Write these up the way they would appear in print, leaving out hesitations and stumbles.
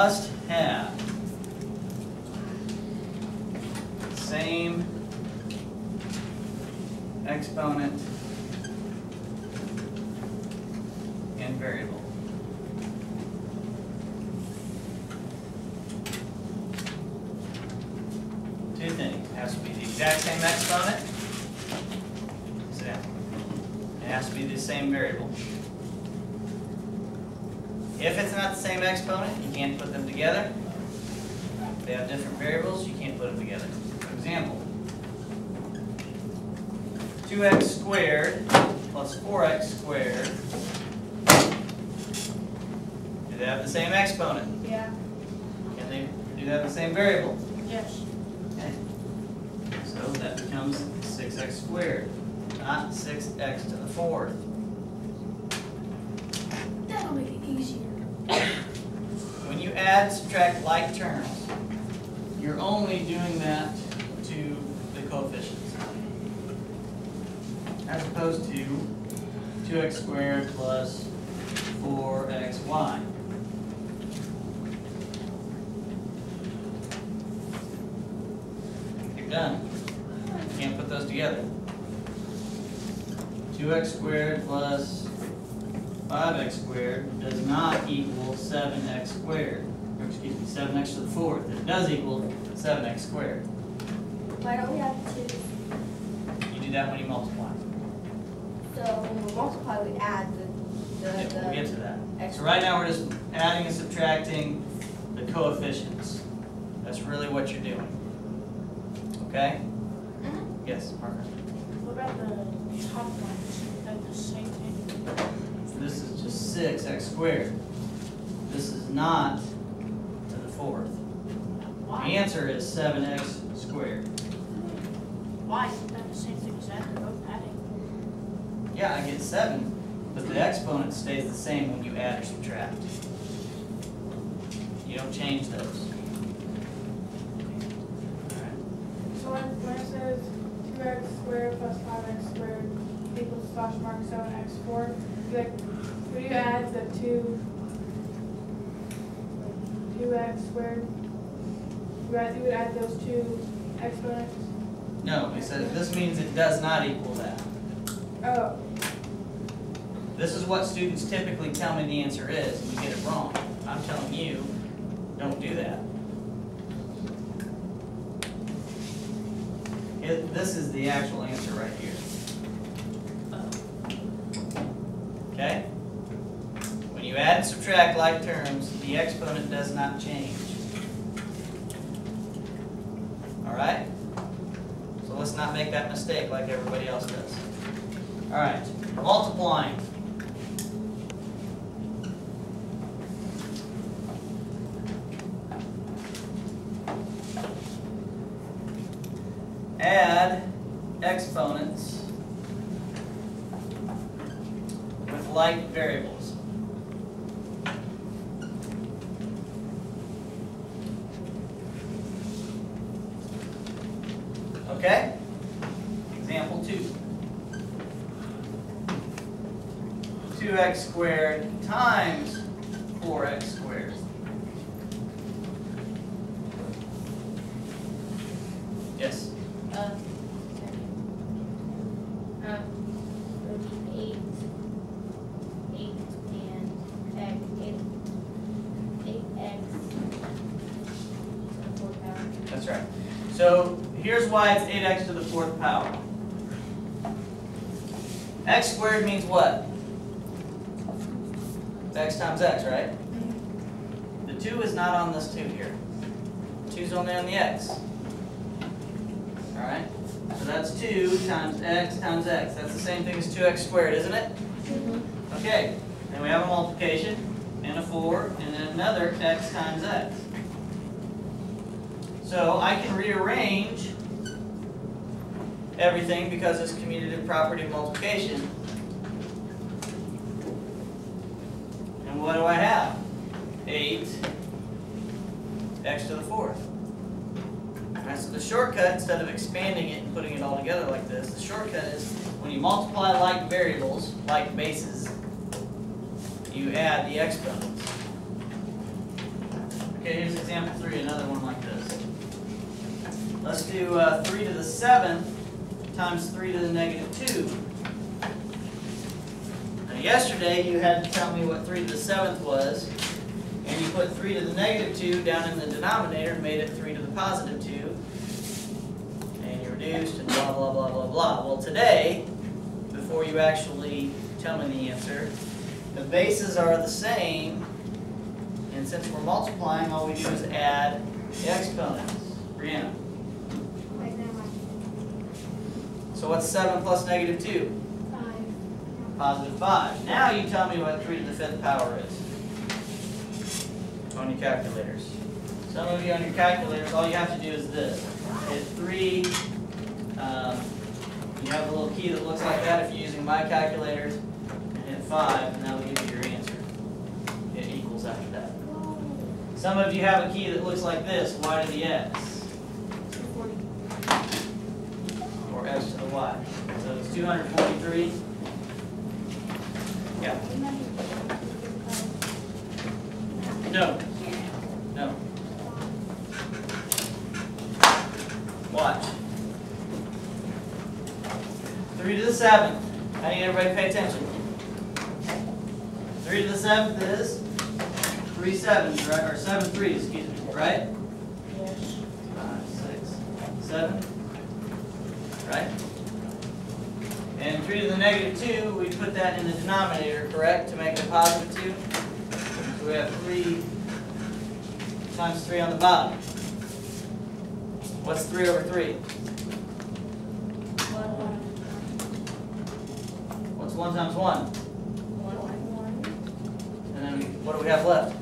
must have same exponent and variable. Two things. It has to be the exact same exponent. Sit down. It has to be the same variable. If it's not the same exponent, you can't put them together. If they have different variables, you can't put them together. For example, 2x squared plus 4x squared. Do they have the same exponent? Yeah. Do they have the same variable? Yes. Okay. So that becomes 6x squared, not 6x to the 4th. That'll make it easier. When you add, subtract like terms, you're only doing that to the coefficients, as opposed to 2x squared plus 4xy. You're done. You can't put those together. 2x squared plus 5x squared does not equal 7x squared. Or excuse me, 7x to the 4th. It does equal 7x squared. Why don't we have 2? You do that when you multiply. So when we multiply, we add Yeah, we'll get to that. extra. So right now we're just adding and subtracting the coefficients. That's really what you're doing. Okay? Mm-hmm. Yes, Margaret. What about the top one? Is that the same thing? This is just 6x squared. This is not to the 4th. The Why? answer is 7x squared. Why isn't that the same thing as that? They're both adding. Yeah, I get 7, but the exponent stays the same when you add or subtract. You don't change those. Alright. So when it says 2x squared plus 5x squared equals slash mark 7x4, would you add the 2x squared? You would add those two exponents? No, it says this means it does not equal that. Oh, This is what students typically tell me the answer is, and you get it wrong. I'm telling you, don't do that. This is the actual answer right here. Okay? When you add and subtract like terms, the exponent does not change. Alright? So let's not make that mistake like everybody else does. Alright, multiplying. Add exponents with like variables. Okay? Example 2. 2x squared times 4x squared. Yes? 8 and 8x to the 4th power. That's right. So here's why it's 8x to the 4th power. X squared means what? It's x times x, right? The 2 is not on this 2 here. 2 is only on the x. Alright? So that's 2 times x times x. That's the same thing as 2x squared, isn't it? Mm-hmm. Okay. Then we have a multiplication, and a 4, and then another x times x. So I can rearrange everything because it's commutative property of multiplication. And what do I have? 8 x to the 4th. Alright, so the shortcut, instead of expanding it and putting it all together like this, the shortcut is when you multiply like variables, like bases, you add the exponents. Okay, here's example 3, another one like this. Let's do 3 to the 7th times 3 to the negative 2. Now yesterday you had to tell me what 3 to the 7th was, and you put 3 to the negative 2 down in the denominator and made it 3 to the positive 2, and you reduced and blah blah blah blah blah. Well today, before you actually tell me the answer, the bases are the same, and since we're multiplying, all we do is add the exponents. Brianna. Right now, So what's 7 plus negative 2? 5. Positive 5. Now you tell me what 3 to the 5th power is on your calculators. Some of you on your calculators, all you have to do is this. Hit 3. You have the little key that looks like that if you're using my calculators. And hit 5, and that'll give you your answer. It equals after that. Some of you have a key that looks like this, y to the x. 240. Or x to the y. So it's 243. Yeah. No. No. Watch. 3 to the 7th. I need everybody to pay attention. 3 to the 7th is 3 sevens, right? Or 7 3s, excuse me, right? Yes. 5, 6, 7. Right? And 3 to the negative 2, we put that in the denominator, correct? To make it a positive 2. So we have 3 times 3 on the bottom. What's 3 over 3? 1. What's 1 times 1? 1. And then what do we have left?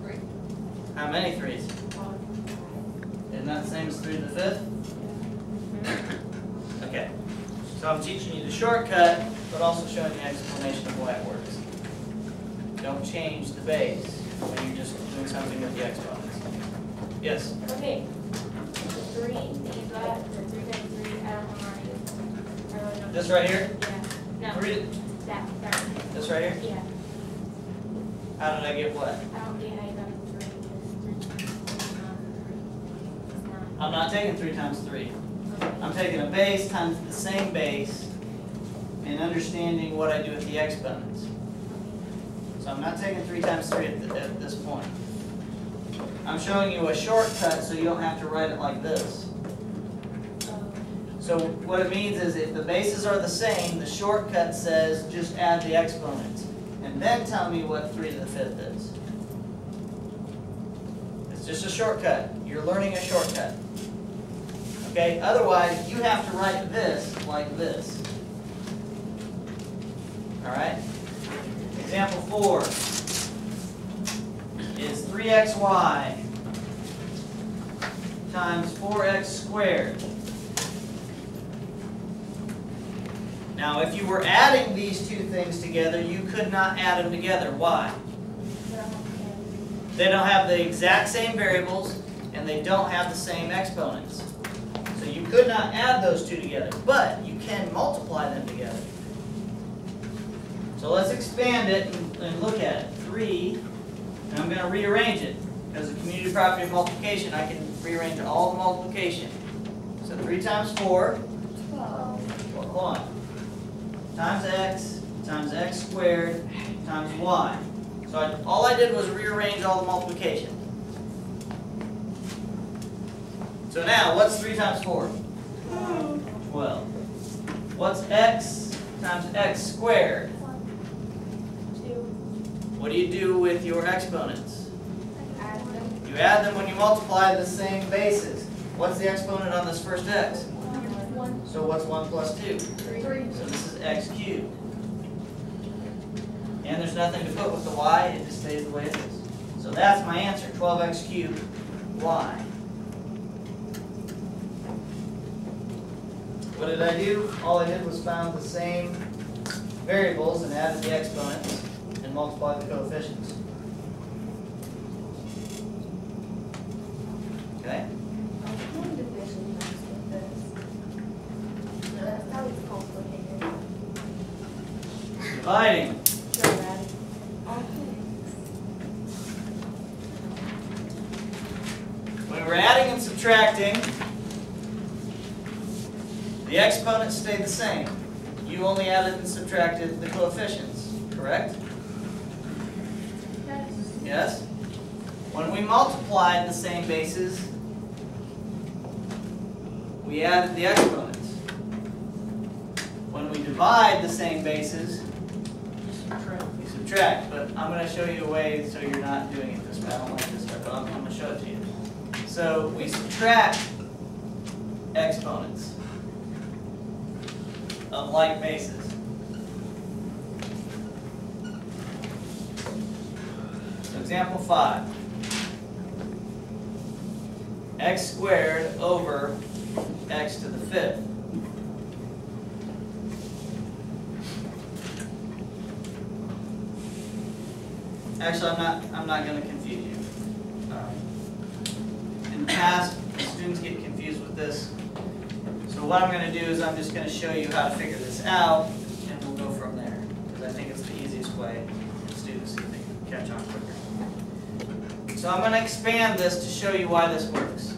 3. How many 3's? 1. Isn't that the same as 3 to the 5th? Okay. So I'm teaching you the shortcut, but also showing you an explanation of why it works. Don't change the base when you're just doing something with the exponents. Yes? Okay. The 3 that you got, the 3 times 3, I don't know how to use. I really don't. This right here? Yeah. No. 3 to, That. this right here? Yeah. How did I get what? I don't get how you got the 3 because 3 is not 3. It's not. I'm not taking 3 times 3. Okay. I'm taking a base times the same base and understanding what I do with the exponents. So I'm not taking 3 times 3 at this point. I'm showing you a shortcut so you don't have to write it like this. So what it means is if the bases are the same, the shortcut says just add the exponents. And then tell me what 3 to the 5th is. It's just a shortcut. You're learning a shortcut. Okay? Otherwise, you have to write this like this. Alright? Example 4 is 3xy times 4x squared. Now, if you were adding these two things together, you could not add them together. Why? They don't have the exact same variables, and they don't have the same exponents. So you could not add those two together, but you can multiply them together. So let's expand it and look at it. 3, and I'm going to rearrange it. Because of community property of multiplication, I can rearrange all the multiplication. So 3 times 4, 12. well, hold on, times x squared, times y. So all I did was rearrange all the multiplication. So now, what's 3 times 4? 12. What's x times x squared? 2. What do you do with your exponents? Add them. You add them when you multiply the same bases. What's the exponent on this first x? 1. So what's 1 plus 2? 3. So this is x cubed. And there's nothing to put with the y, it just stays the way it is. So that's my answer, 12x cubed y. What did I do? All I did was found the same variables and added the exponents and multiplied the coefficients. Okay? Division comes with this. No, that's how it's complicated. Dividing. Sure, Dad. subtracting, the exponents stayed the same. You only added and subtracted the coefficients, correct? Yes. Yes? When we multiplied the same bases, we added the exponents. When we divide the same bases, we subtract. But I'm going to show you a way so you're not doing it this way. I don't like this way, but I'm going to show it to you. So we subtract exponents of like bases. So example 5. X squared over x to the 5th. Actually, I'm not going to confuse you. In the past, students get confused with this. So what I'm going to do is I'm just going to show you how to figure this out, and we'll go from there. Because I think it's the easiest way for students see if they can catch on quicker. So I'm going to expand this to show you why this works.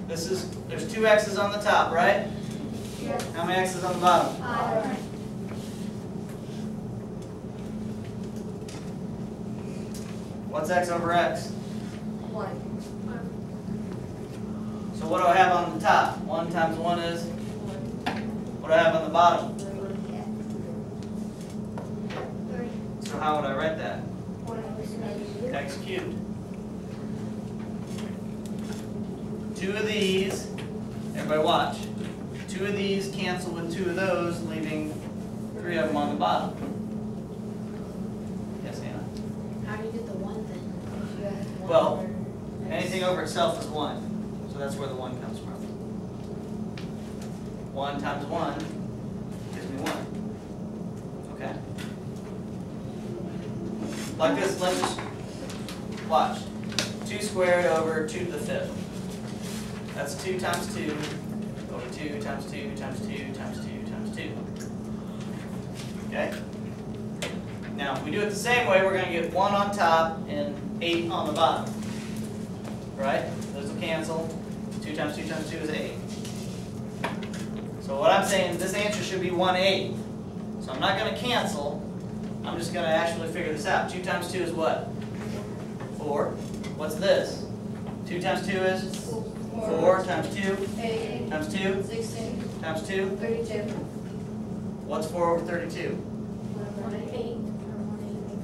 There's 2 x's on the top, right? Yes. How many x's on the bottom? 5. What's x over x? 1. So what do I have on the top? 1 times 1 is? What do I have on the bottom? 3. So how would I write that? 1 over X cubed. 2 of these, everybody watch. 2 of these cancel with 2 of those, leaving 3 of them on the bottom. Yes, Hannah? How do you get the 1 then? Well, anything over itself is 1. So that's where the 1 comes from. 1 times 1 gives me 1. Okay? Like this, let's just watch. 2 squared over 2 to the 5th. That's 2 times 2 over 2 times 2 times 2 times 2 times 2. Okay? Now, if we do it the same way, we're going to get 1 on top and 8 on the bottom. Right? Those will cancel. 2 times 2 times 2 is 8. So what I'm saying is this answer should be 1/8. So I'm not going to cancel. I'm just going to actually figure this out. 2 times 2 is what? 4. What's this? 2 times 2 is? 4 times 2 8. times 2 16. times 2. 32. What's 4 over 32? 1/8.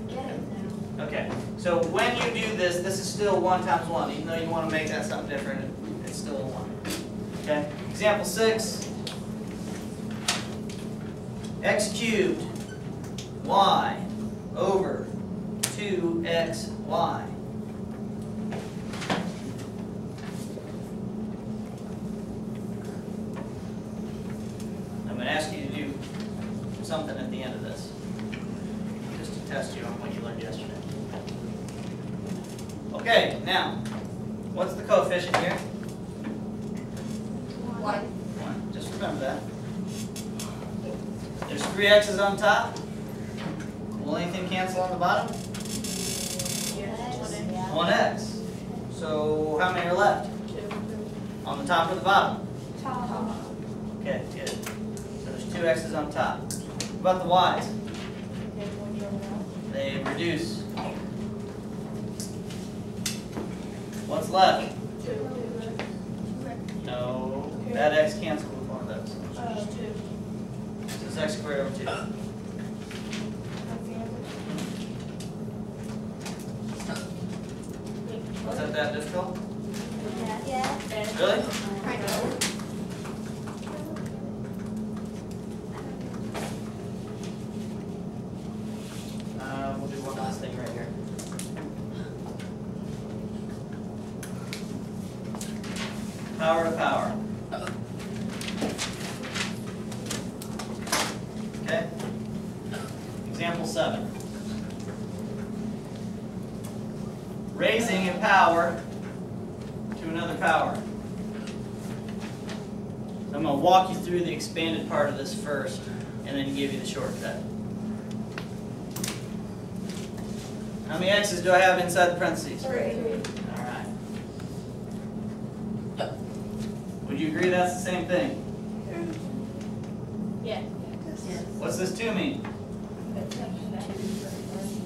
Forget it now. Okay, so when you do this, this is still 1 times 1. Even though you want to make that something different, it's still a 1. Okay, example 6. X cubed y over 2xy. I'm going to ask you to do something at the end of this, just to test you on what you learned yesterday. Okay, now, what's the coefficient here? 1. 1. Just remember that. There's 3 x's on top. Will anything cancel on the bottom? Yes. 1x. So how many are left? 2. On the top or the bottom? Top. Okay, good. So there's 2 x's on top. What about the y's? They reduce. What's left? 2. No. That x canceled with one of those. 2. So it's x squared over 2. Was that difficult? Yeah. Really? Kind of. We'll do one last thing right here. Power to power. Okay? Example 7. Raising in power to another power. So I'm going to walk you through the expanded part of this first, and then give you the shortcut. How many x's do I have inside the parentheses? 3. All right. Would you agree that's the same thing? Yeah. What's this 2 mean?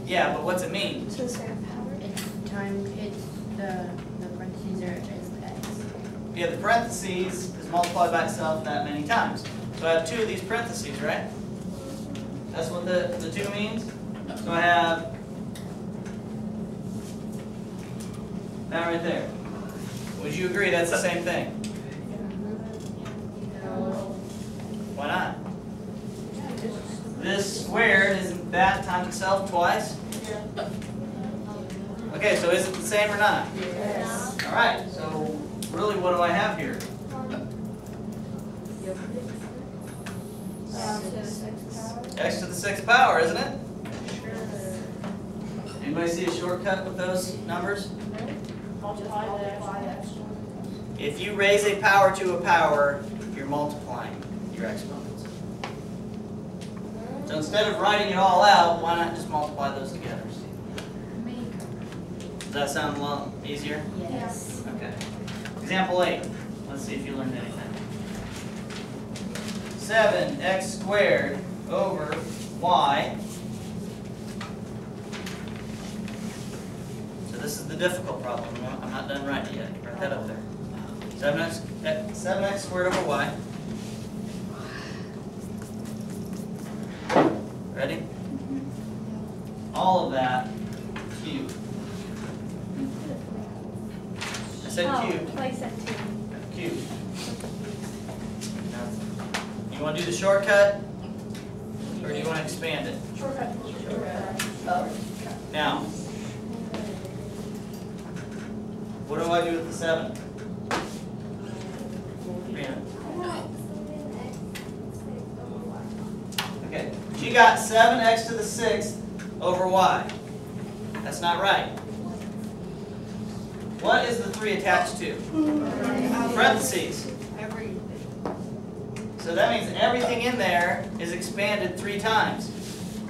Yeah, but what's it mean? It's time, it's the parentheses are is x. Yeah, the parentheses is multiplied by itself that many times. So I have 2 of these parentheses, right? That's what the 2 means? So I have that right there. Would you agree that's the same thing? Why not? This squared isn't that times itself twice? Okay, so is it the same or not? Yes. Alright, so really what do I have here? X to the 6th power, isn't it? Anybody see a shortcut with those numbers? Multiply that. If you raise a power to a power, you're multiplying your exponents. So instead of writing it all out, why not just multiply those together? Does that sound a lot easier? Yes. Okay. Example 8. Let's see if you learned anything. 7x squared over y. So this is the difficult problem. I'm not done writing yet. Write that up there. 7x squared over y. Ready? All of that cubed. I said cubed. Place at 2. Cubed. Now, you want to do the shortcut? Or do you want to expand it? Shortcut. Now, what do I do with the 7? Okay, she got 7x to the 6th over y. That's not right. What is the 3 attached to? Parentheses. So that means everything in there is expanded 3 times.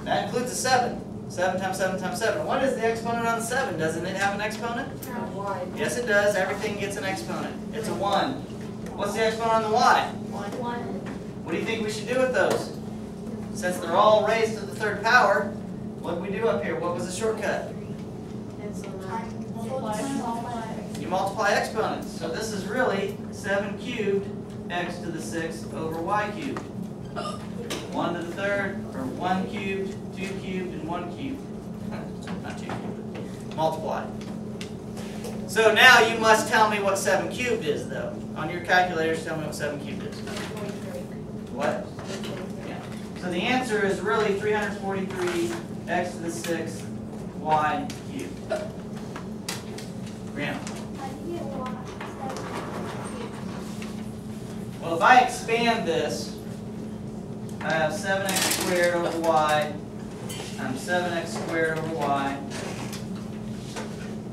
That includes a 7. 7 times 7 times 7. What is the exponent on the 7? Doesn't it have an exponent? Yes, it does. Everything gets an exponent. It's a 1. What's the exponent on the y? 1. What do you think we should do with those? Since they're all raised to the 3rd power, what did we do up here? What was the shortcut? You multiply exponents. So this is really 7 cubed x to the 6th over y cubed. 1 to the 3rd, or 1 cubed, 2 cubed, and 1 cubed. Not 2 cubed. Multiply. So now you must tell me what 7 cubed is, though. On your calculators, tell me what 7 cubed is. What? Yeah. So the answer is really 343 x to the 6th y cubed. Brianna. Well, if I expand this, I have 7x squared over y times 7x squared over y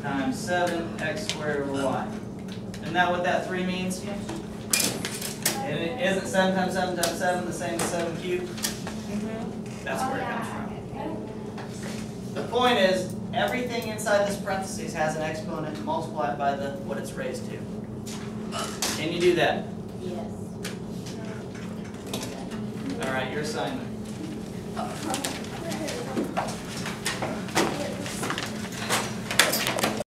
times 7x squared over y. Isn't that what that 3 means? And isn't 7 times 7 times 7 the same as 7 cubed? That's where it comes from. The point is, everything inside this parentheses has an exponent multiplied by what it's raised to. Can you do that? Yes. All right, your assignment.